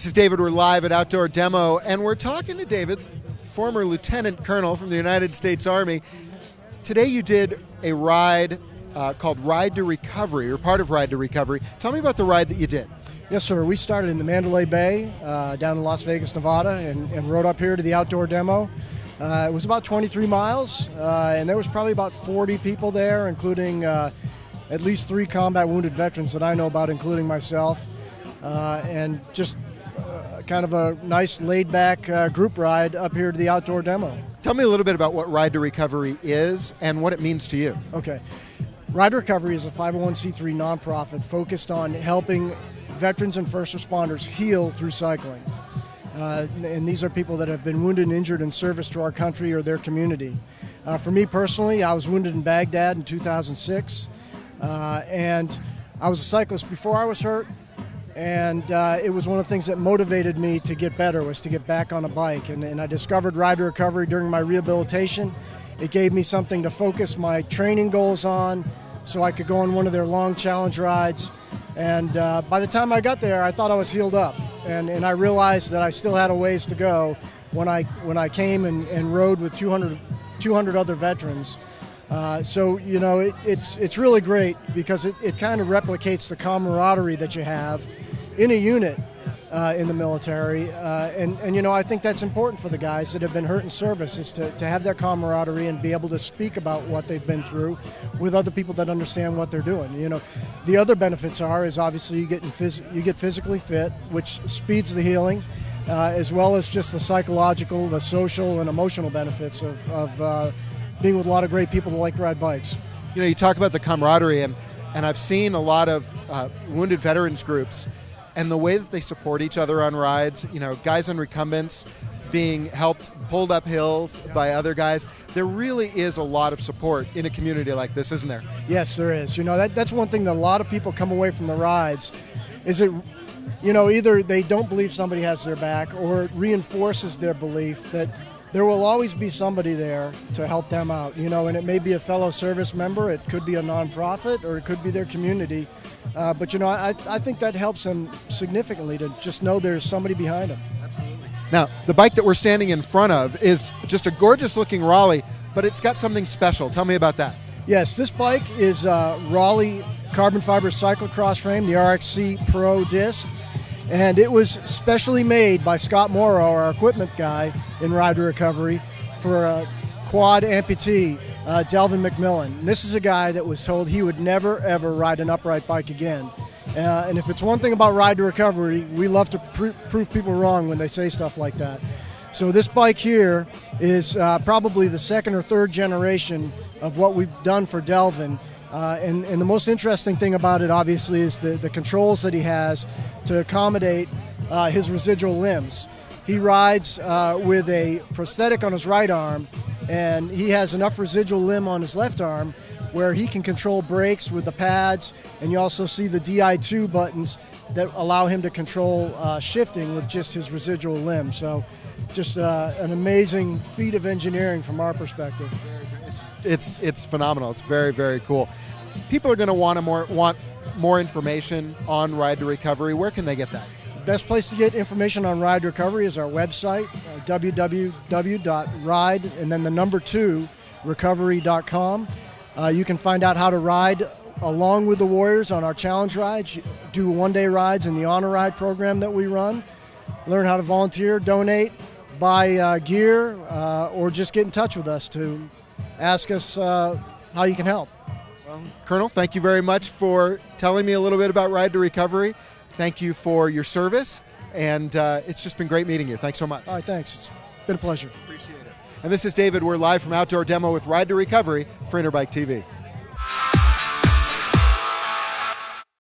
This is David. We're live at Outdoor Demo, and we're talking to David, former Lieutenant Colonel from the United States Army. Today you did a ride called Ride to Recovery, or part of Ride to Recovery. Tell me about the ride that you did. Yes, sir. We started in the Mandalay Bay down in Las Vegas, Nevada, and rode up here to the Outdoor Demo. It was about 23 miles, and there was probably about 40 people there, including at least 3 combat wounded veterans that I know about, including myself, and just kind of a nice laid-back group ride up here to the Outdoor Demo. Tell me a little bit about what Ride to Recovery is and what it means to you. Okay. Ride to Recovery is a 501c3 nonprofit focused on helping veterans and first responders heal through cycling. And these are people that have been wounded and injured in service to our country or their community. For me personally, I was wounded in Baghdad in 2006, and I was a cyclist before I was hurt. And it was one of the things that motivated me to get better, was to get back on a bike. And I discovered Ride to Recovery during my rehabilitation. It gave me something to focus my training goals on so I could go on one of their long challenge rides. And by the time I got there, I thought I was healed up. And I realized that I still had a ways to go when I came and rode with 200 other veterans. So, you know, it's really great because it kind of replicates the camaraderie that you have in a unit in the military. And, you know, I think that's important for the guys that have been hurt in service, is to have that camaraderie and be able to speak about what they've been through with other people that understand what they're doing. You know, the other benefits is obviously you get physically fit, which speeds the healing, as well as just the psychological, the social, and emotional benefits of being with a lot of great people that like to ride bikes. You know, you talk about the camaraderie, and I've seen a lot of wounded veterans groups, and the way that they support each other on rides, you know, guys on recumbents being helped, pulled up hills by other guys. There really is a lot of support in a community like this, isn't there? Yes, there is. You know, that's one thing that a lot of people come away from the rides, is it, you know, either they don't believe somebody has their back, or it reinforces their belief that there will always be somebody there to help them out, you know, and it may be a fellow service member, it could be a nonprofit, or it could be their community. But, you know, I think that helps them significantly to just know there's somebody behind them. Absolutely. Now, the bike that we're standing in front of is just a gorgeous-looking Raleigh, but it's got something special. Tell me about that. Yes, this bike is Raleigh carbon fiber cyclocross frame, the RXC Pro disc. And it was specially made by Scott Morrow, our equipment guy in Ride to Recovery, for a quad amputee, Delvin McMillan. And this is a guy that was told he would never, ever ride an upright bike again. And if it's one thing about Ride to Recovery, we love to prove people wrong when they say stuff like that. So this bike here is probably the second or third generation of what we've done for Delvin. And the most interesting thing about it, obviously, is the controls that he has to accommodate his residual limbs. He rides with a prosthetic on his right arm, and he has enough residual limb on his left arm where he can control brakes with the pads, and you also see the DI2 buttons that allow him to control shifting with just his residual limb. So just an amazing feat of engineering from our perspective. It's phenomenal. It's very, very cool. People are going to want more information on Ride to Recovery. Where can they get that? The best place to get information on Ride to Recovery is our website, www.ride, and then the number 2, recovery.com. You can find out how to ride along with the Warriors on our challenge rides, do one-day rides in the Honor Ride program that we run, learn how to volunteer, donate, buy gear, or just get in touch with us to ask us how you can help. Well, Colonel, thank you very much for telling me a little bit about Ride to Recovery. Thank you for your service, and it's just been great meeting you. Thanks so much. All right, thanks. It's been a pleasure. Appreciate it. And this is David. We're live from Outdoor Demo with Ride to Recovery for Interbike TV.